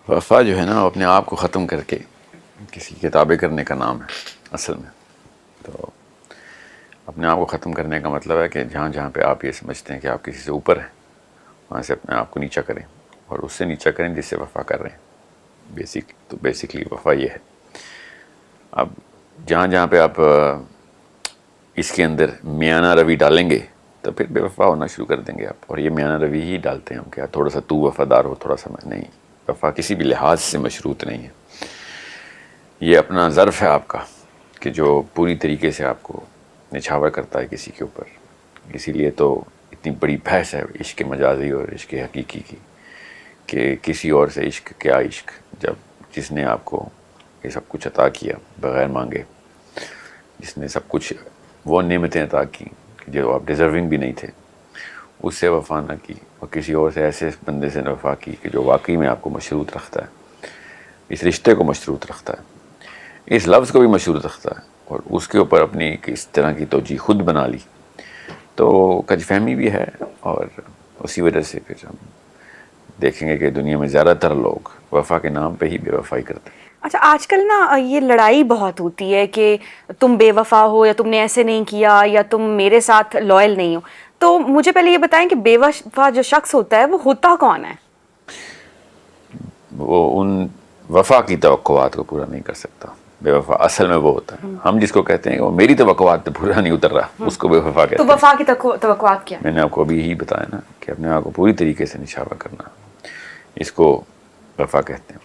وفا جو ہے نا وہ اپنے آپ کو ختم کر کے کسی کے تابع کرنے کا نام ہے اصل میں. تو اپنے آپ کو ختم کرنے کا مطلب ہے کہ جہاں جہاں پہ آپ یہ سمجھتے ہیں کہ آپ کسی سے اوپر ہیں وہاں سے اپنے آپ کو نیچا کریں اور اس سے نیچا کریں جس سے وفا کر رہے ہیں. بیسکلی وفا یہ ہے. اب جہاں جہاں پہ آپ اس کے اندر میانہ روی ڈالیں گے تو پھر بے وفا ہونا شروع کر دیں گے آپ. اور یہ میانہ روی ہی ڈالتے ہیں ہم کہ تھوڑا سا تو وفادار ہو تھوڑا سا میں نہیں. وفا کسی بھی لحاظ سے مشروط نہیں ہے. یہ اپنا ظرف ہے آپ کا کہ جو پوری طریقے سے آپ کو نچھاور کرتا ہے کسی کے اوپر. اسی لیے تو اتنی بڑی بحث ہے عشق مجازی اور عشق حقیقی کی کہ کسی اور سے عشق کیا عشق جب جس نے آپ کو یہ سب کچھ عطا کیا بغیر مانگے, جس نے سب کچھ وہ نعمتیں عطا کی جو آپ ڈیزرونگ بھی نہیں تھے, اس سے وفا نہ کی اور کسی اور سے ایسے بندے سے وفا کی کہ جو واقعی میں آپ کو مشروط رکھتا ہے, اس رشتے کو مشروط رکھتا ہے, اس لفظ کو بھی مشروط رکھتا ہے اور اس کے اوپر اپنی کس طرح کی توجیہ خود بنا لی. تو کج فہمی بھی ہے اور اسی وجہ سے پھر ہم دیکھیں گے کہ دنیا میں زیادہ تر لوگ وفا کے نام پہ ہی بے وفائی کرتے ہیں. اچھا آج کل نا یہ لڑائی بہت ہوتی ہے کہ تم بے وفا ہو یا تم نے ایسے نہیں کیا یا تم میرے ساتھ لائل نہیں ہو. تو مجھے پہلے یہ بتائیں کہ بے وفا جو شخص ہوتا ہے وہ ہوتا کون ہے؟ وہ ان وفا کی توقعات کو پورا نہیں کر سکتا. بے وفا اصل میں وہ ہوتا ہے, ہم جس کو کہتے ہیں کہ وہ میری توقعات پہ پورا نہیں اتر رہا, اس کو بے وفا کہتے تو ہیں. وفا کی توقعات کیا ہے؟ میں نے آپ کو ابھی یہی بتایا نا کہ اپنے آپ کو پوری طریقے سے نچھاور کرنا, اس کو وفا کہتے ہیں.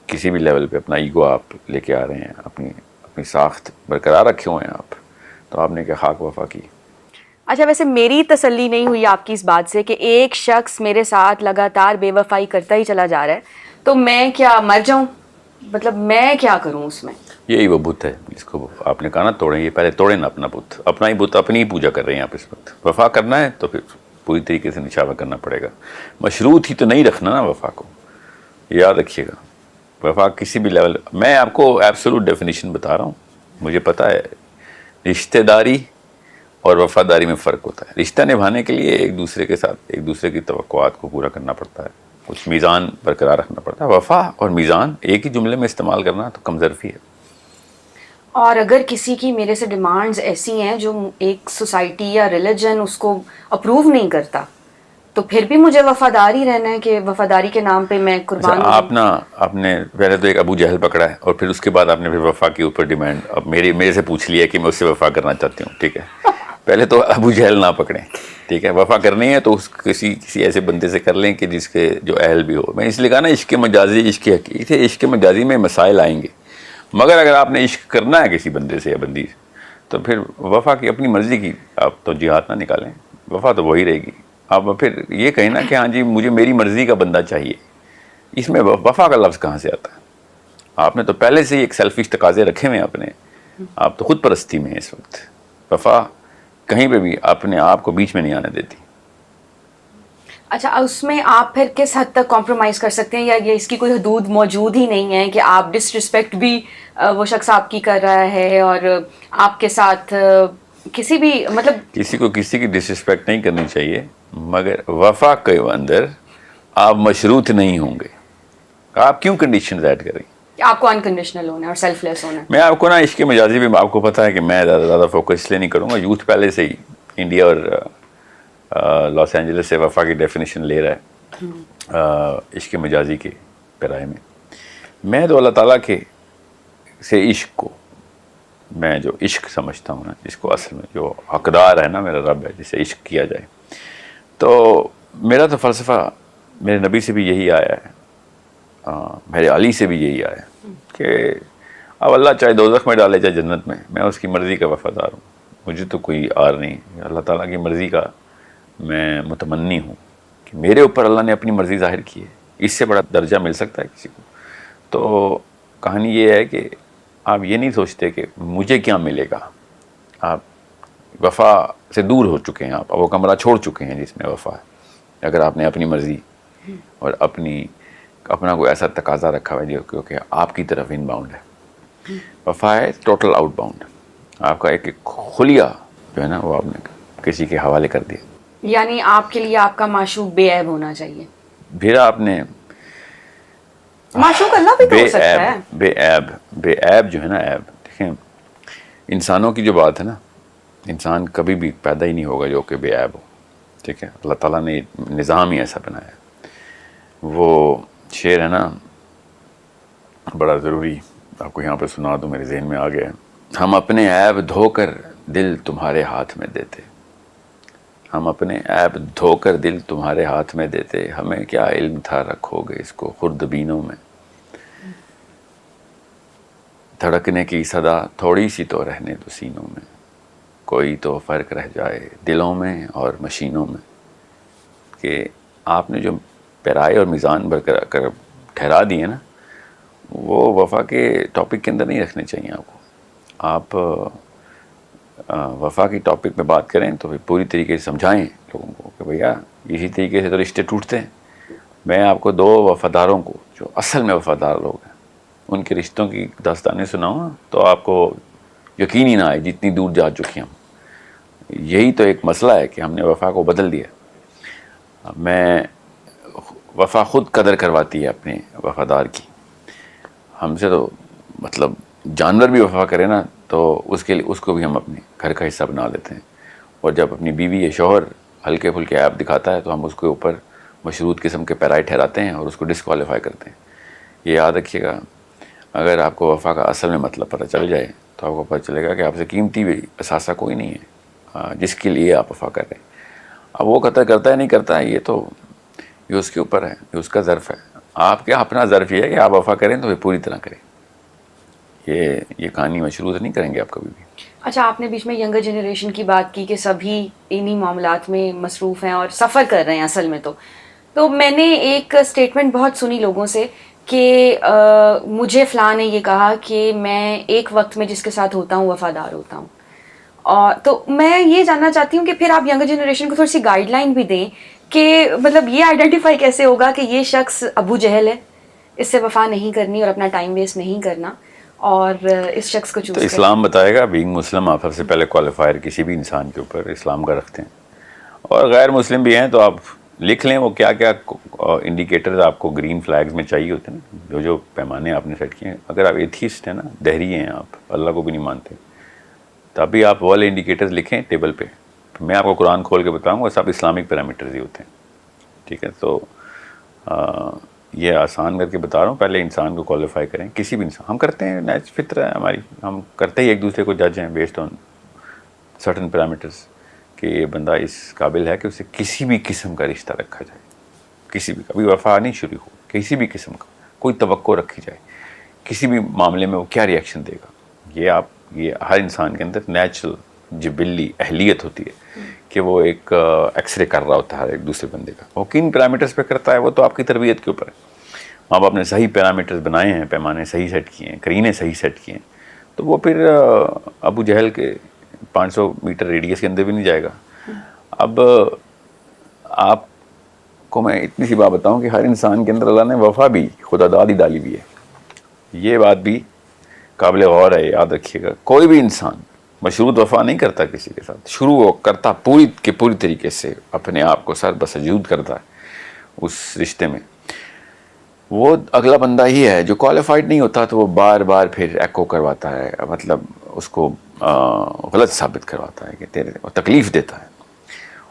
کسی بھی لیول پہ اپنا ایگو آپ لے کے آ رہے ہیں, اپنی ساخت برقرار رکھے ہوئے ہیں آپ, تو آپ نے کیا خاک وفا کی. اچھا ویسے میری تسلی نہیں ہوئی آپ کی اس بات سے کہ ایک شخص میرے ساتھ لگاتار بے وفائی کرتا ہی چلا جا رہا ہے, تو میں کیا مر جاؤں؟ مطلب میں کیا کروں اس میں؟ یہی وہ بت ہے جس کو آپ نے کہا نا توڑیں. یہ پہلے توڑیں نا اپنا بت, اپنا ہی بت اپنی ہی پوجا کر رہے ہیں آپ اس وقت. وفا کرنا ہے تو پھر پوری طریقے سے نچھاور کرنا پڑے گا. مشروط ہی تو نہیں رکھنا نا وفا کو, یاد رکھیے گا. وفا کسی بھی لیول, میں آپ کو ایبسولوٹ ڈیفینیشن بتا رہا ہوں, مجھے پتہ ہے رشتہ داری اور وفاداری میں فرق ہوتا ہے. رشتہ نبھانے کے لیے ایک دوسرے کے ساتھ ایک دوسرے کی توقعات کو پورا کرنا پڑتا ہے, کچھ میزان برقرار رکھنا پڑتا ہے. وفا اور میزان ایک ہی جملے میں استعمال کرنا تو کم ظرفی ہے. اور اگر کسی کی میرے سے ڈیمانڈز ایسی ہیں جو ایک سوسائٹی یا ریلیجن اس کو اپروو نہیں کرتا, تو پھر بھی مجھے وفادار ہی رہنا ہے کہ وفاداری کے نام پہ میں قربان ہو جاؤں؟ آپ نے پہلے تو ایک ابو جہل پکڑا ہے اور پھر اس کے بعد آپ نے پھر وفا کے اوپر ڈیمانڈ اب میرے سے پوچھ لیا کہ میں اس سے وفا کرنا چاہتی ہوں. ٹھیک ہے, پہلے تو ابو جہل نہ پکڑیں. ٹھیک ہے, وفا کرنی ہے تو کسی ایسے بندے سے کر لیں کہ جس کے جو اہل بھی ہو. میں اس لیے کہا نا عشق مجازی عشق حقیقی, عشق مجازی میں مسائل آئیں گے, مگر اگر آپ نے عشق کرنا ہے کسی بندے سے یا بندی سے تو پھر وفا کی اپنی مرضی کی آپ تو جہاد نہ نکالیں. وفا تو وہی رہے گی. آپ پھر یہ کہیں نا کہ ہاں جی مجھے میری مرضی کا بندہ چاہیے, اس میں وفا کا لفظ کہاں سے آتا ہے؟ آپ نے تو پہلے سے ہی ایک سیلفش تقاضے رکھے ہوئے ہیں اپنے, آپ تو خود پرستی میں ہیں اس وقت. وفا کہیں پہ بھی اپنے آپ کو بیچ میں نہیں آنے دیتی. اچھا اس میں آپ پھر کس حد تک کمپرومائز کر سکتے ہیں, یا یہ اس کی کوئی حدود موجود ہی نہیں ہے کہ آپ ڈس رسپیکٹ بھی وہ شخص آپ کی کر رہا ہے اور آپ کے ساتھ کسی بھی مطلب کسی کو کسی کی ڈس رسپیکٹ نہیں کرنی چاہیے, مگر وفا کے اندر آپ مشروط نہیں ہوں گے. آپ کیوں کنڈیشنز ایڈ کریں؟ آپ کو انکنڈیشنل ہونا ہے اور سیلف لیس ہونا ہے. میں آپ کو نا عشق مجازی بھی آپ کو پتہ ہے کہ میں زیادہ فوکس اس لیے نہیں کروں گا. یوتھ پہلے سے ہی انڈیا اور لاس اینجلس سے وفا کی ڈیفینیشن لے رہا ہے عشق مجازی کے پیرائے میں. میں تو اللہ تعالیٰ کے سے عشق کو میں جو عشق سمجھتا ہوں نا, جس کو اصل میں جو حقدار ہے نا میرا رب ہے جسے عشق کیا جائے, تو میرا تو فلسفہ میرے نبی سے بھی یہی آیا ہے, میرے علی سے بھی یہی آیا ہے کہ اب اللہ چاہے دوزخ میں ڈالے چاہے جنت میں اس کی مرضی کا وفادار ہوں. مجھے تو کوئی آر نہیں, اللہ تعالیٰ کی مرضی کا میں متمنی ہوں کہ میرے اوپر اللہ نے اپنی مرضی ظاہر کی ہے. اس سے بڑا درجہ مل سکتا ہے کسی کو؟ تو کہانی یہ ہے کہ آپ یہ نہیں سوچتے کہ مجھے کیا ملے گا. آپ وفا سے دور ہو چکے ہیں, آپ وہ کمرہ چھوڑ چکے ہیں جس میں وفا ہے. اگر آپ نے اپنی مرضی اور اپنا کوئی ایسا تقاضا رکھا ہوا ہے جو کہ آپ کی طرف ان باؤنڈ ہے. وفا ہے ٹوٹل آؤٹ باؤنڈ. آپ کا ایک خلیہ جو ہے نا وہ آپ نے کسی کے حوالے کر دیا. یعنی آپ کے لیے آپ کا معشوق بے عیب ہونا چاہیے. پھر آپ نے معشوق اللہ بھی تو ہو سکتا ہے. بے عیب جو ہے نا، عیب دیکھیں انسانوں کی جو بات ہے نا، انسان کبھی بھی پیدا ہی نہیں ہوگا جو کہ بے عیب ہو. ٹھیک ہے، اللہ تعالیٰ نے نظام ہی ایسا بنایا ہے. وہ شعر ہے نا بڑا ضروری، آپ کو یہاں پہ سنا دوں، میرے ذہن میں آ گیا ہے. ہم اپنے عیب دھو کر دل تمہارے ہاتھ میں دیتے، ہم اپنے عیب دھو کر دل تمہارے ہاتھ میں دیتے، ہمیں کیا علم تھا رکھو گے اس کو خردبینوں میں. دھڑکنے کی صدا تھوڑی سی تو رہنے دو سینوں میں، کوئی تو فرق رہ جائے دلوں میں اور مشینوں میں. کہ آپ نے جو پیرائے اور میزان برقرار کر ٹھہرا دیے نا، وہ وفا کے ٹاپک کے اندر نہیں رکھنے چاہیے آپ کو. آپ وفا کی ٹاپک پہ بات کریں تو پھر پوری طریقے سے سمجھائیں لوگوں کو کہ بھیا اسی طریقے سے تو رشتے ٹوٹتے ہیں. میں آپ کو 2 وفاداروں کو جو اصل میں وفادار لوگ ہیں ان کے رشتوں کی داستانیں سناؤں تو آپ کو یقین ہی نہ آئے جتنی دور جا چکے ہم. یہی تو ایک مسئلہ ہے کہ ہم نے وفا کو بدل دیا. میں وفا خود قدر کرواتی ہے اپنے وفادار کی. ہم سے تو مطلب جانور بھی وفا کرے نا تو اس کے لیے اس کو بھی ہم اپنے گھر کا حصہ بنا لیتے ہیں. اور جب اپنی بیوی یا شوہر ہلکے پھلکے عیب دکھاتا ہے تو ہم اس کے اوپر مشروط قسم کے پیرائی ٹھہراتے ہیں اور اس کو ڈسکوالیفائی کرتے ہیں. یہ یاد رکھیے گا، اگر آپ کو وفا کا اصل میں مطلب پتہ چل جائے تو آپ کو پتہ چلے گا کہ آپ سے قیمتی بھی اثاثہ کوئی نہیں ہے جس کے لیے آپ وفا کر رہے ہیں. اب وہ قطع کرتا ہے نہیں کرتا ہے یہ اس کے اوپر ہے، یہ اس کا ظرف ہے. آپ کیا اپنا ظرف یہ ہے کہ آپ وفا کریں تو پھر پوری طرح کریں. یہ کہانی مشروط نہیں کریں گے آپ کبھی بھی. اچھا، آپ نے بیچ میں ینگر جنریشن کی بات کی کہ سبھی انہی معاملات میں مصروف ہیں اور سفر کر رہے ہیں اصل میں. تو میں نے ایک اسٹیٹمنٹ بہت سنی لوگوں سے کہ مجھے فلاں نے یہ کہا کہ میں ایک وقت میں جس کے ساتھ ہوتا ہوں وفادار ہوتا ہوں. اور تو میں یہ جاننا چاہتی ہوں کہ پھر آپ ینگر جنریشن کو تھوڑی سی گائیڈ لائن بھی دیں کہ مطلب یہ آئیڈینٹیفائی کیسے ہوگا کہ یہ شخص ابو جہل ہے، اس سے وفا نہیں کرنی اور اپنا ٹائم ویسٹ نہیں کرنا، اور اس شخص کو چوز تو کریں. اسلام بتائے گا. بینگ مسلم آپ سب سے پہلے کوالیفائر کسی بھی انسان کے اوپر اسلام کا رکھتے ہیں. اور غیر مسلم بھی ہیں تو آپ لکھ لیں وہ کیا کیا انڈیکیٹرز آپ کو گرین فلیگز میں چاہیے ہوتے ہیں نا، جو پیمانے آپ نے سیٹ کیے ہیں. اگر آپ ایتھیسٹ ہیں نا، دہری ہیں، آپ اللہ کو بھی نہیں مانتے، تب بھی آپ والے انڈیکیٹرز لکھیں ٹیبل پہ. میں آپ کو قرآن کھول کے بتاؤں گا، سب اسلامک پیرامیٹرز ہی ہوتے ہیں. ٹھیک ہے، تو یہ آسان کر کے بتا رہا ہوں. پہلے انسان کو کوالیفائی کریں. کسی بھی انسان ہم کرتے ہیں، نیچ فطر ہے ہماری، ہم کرتے ہی ایک دوسرے کو جج ہیں بیسڈ آن سرٹن پیرامیٹرز کہ یہ بندہ اس قابل ہے کہ اسے کسی بھی قسم کا رشتہ رکھا جائے. کسی بھی کبھی وفا نہیں شروع ہو، کسی بھی قسم کا کوئی توقع رکھی جائے کسی بھی معاملے میں وہ کیا ریئیکشن دے گا. یہ ہر انسان کے اندر نیچرل جبلی اہلیت ہوتی ہے کہ وہ ایک ایکس رے کر رہا ہوتا ہے ہر ایک دوسرے بندے کا. وہ کن پیرامیٹرز پہ کرتا ہے وہ تو آپ کی تربیت کے اوپر ہے. ماں باپ نے صحیح پیرامیٹرز بنائے ہیں، پیمانے صحیح سیٹ کیے ہیں، قرینے صحیح سیٹ کیے ہیں، تو وہ پھر ابو جہل کے 500 میٹر ریڈیس کے اندر بھی نہیں جائے گا. اب آپ کو میں اتنی سی بات بتاؤں کہ ہر انسان کے اندر اللہ نے وفا بھی خدا دادی ڈالی ہوئی ہے. یہ بات بھی قابل غور ہے، یاد رکھیے گا. کوئی بھی انسان مشروط وفا نہیں کرتا کسی کے ساتھ. شروع وہ کرتا پوری طریقے سے اپنے آپ کو سر بسجود کرتا ہے اس رشتے میں. وہ اگلا بندہ ہی ہے جو کوالیفائڈ نہیں ہوتا تو وہ بار بار پھر ایکو کرواتا ہے، مطلب اس کو غلط ثابت کرواتا ہے کہ تیرے تکلیف دیتا ہے.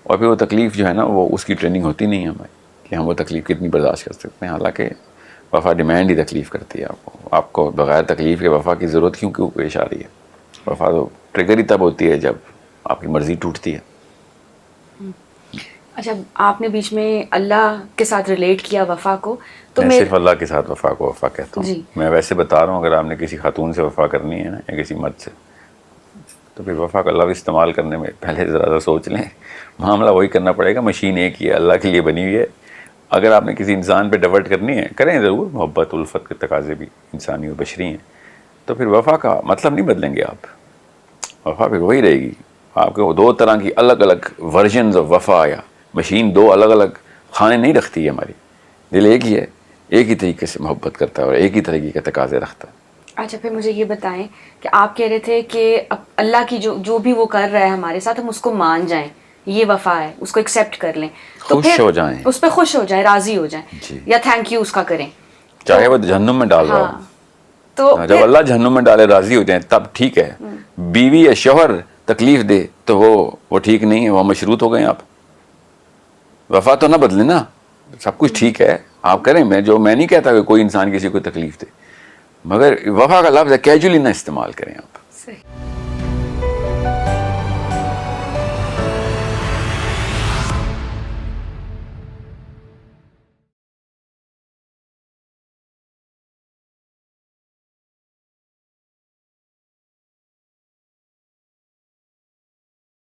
اور پھر وہ تکلیف جو ہے نا وہ اس کی ٹریننگ ہوتی نہیں ہے ہماری کہ ہم وہ تکلیف کتنی برداشت کر سکتے ہیں. حالانکہ وفا ڈیمانڈ ہی تکلیف کرتی ہے. آپ کو بغیر تکلیف کے وفا کی ضرورت کیوں پیش آ رہی ہے؟ وفا تو ٹریگر ہی تب ہوتی ہے جب آپ کی مرضی ٹوٹتی ہے. اچھا، آپ نے بیچ میں اللہ کے ساتھ ریلیٹ کیا وفا کو، تو میں صرف اللہ کے ساتھ وفا کو وفا کہتا ہوں. جی، میں ویسے بتا رہا ہوں اگر آپ نے کسی خاتون سے وفا کرنی ہے نا یا کسی مرد سے تو پھر وفا کا لفظ استعمال کرنے میں پہلے ذرا سوچ لیں. معاملہ وہی کرنا پڑے گا، مشین ایک ہی ہے، اللہ کے لیے بنی ہوئی ہے. اگر آپ نے کسی انسان پہ ڈیورٹ کرنی ہے کریں ضرور، محبت الفت کے تقاضے بھی انسانی و بشری ہیں. تو پھر وفا کا مطلب نہیں بدلیں گے آپ. وفا پھر وہی رہے گی. آپ کے 2 طرح کی الگ الگ ورژنز آف وفا، یا مشین 2 الگ الگ کھانے نہیں رکھتی ہے. ہماری دل ایک ہی ہے، ایک ہی طریقے سے محبت کرتا ہے اور ایک ہی طریقے کے تقاضے رکھتا ہے. اچھا، پھر مجھے یہ بتائیں کہ آپ کہہ رہے تھے کہ اللہ کی جو بھی وہ کر رہا ہے ہمارے ساتھ ہم اس کو مان جائیں، یہ وفا ہے، اس کو ایکسیپٹ کر لیں، تو خوش پھر ہو جائیں، اس پہ خوش ہو جائیں، راضی ہو جائیں، جی، یا تھینک یو اس کا کریں. چاہے وہ جہنم میں ڈال رہا ہو. ہاں تو جب اللہ جہنم میں ڈالے راضی ہو جائیں تب ٹھیک ہے. بیوی یا شوہر تکلیف دے تو وہ ٹھیک نہیں ہے, وہ مشروط ہو گئے آپ. وفا تو نہ بدلے نا, سب کچھ ٹھیک ہے آپ کریں. میں نہیں کہتا کہ کوئی انسان کسی کو تکلیف دے, مگر وفا کا لفظ ہے کیجولی نہ استعمال کریں آپ. صحیح.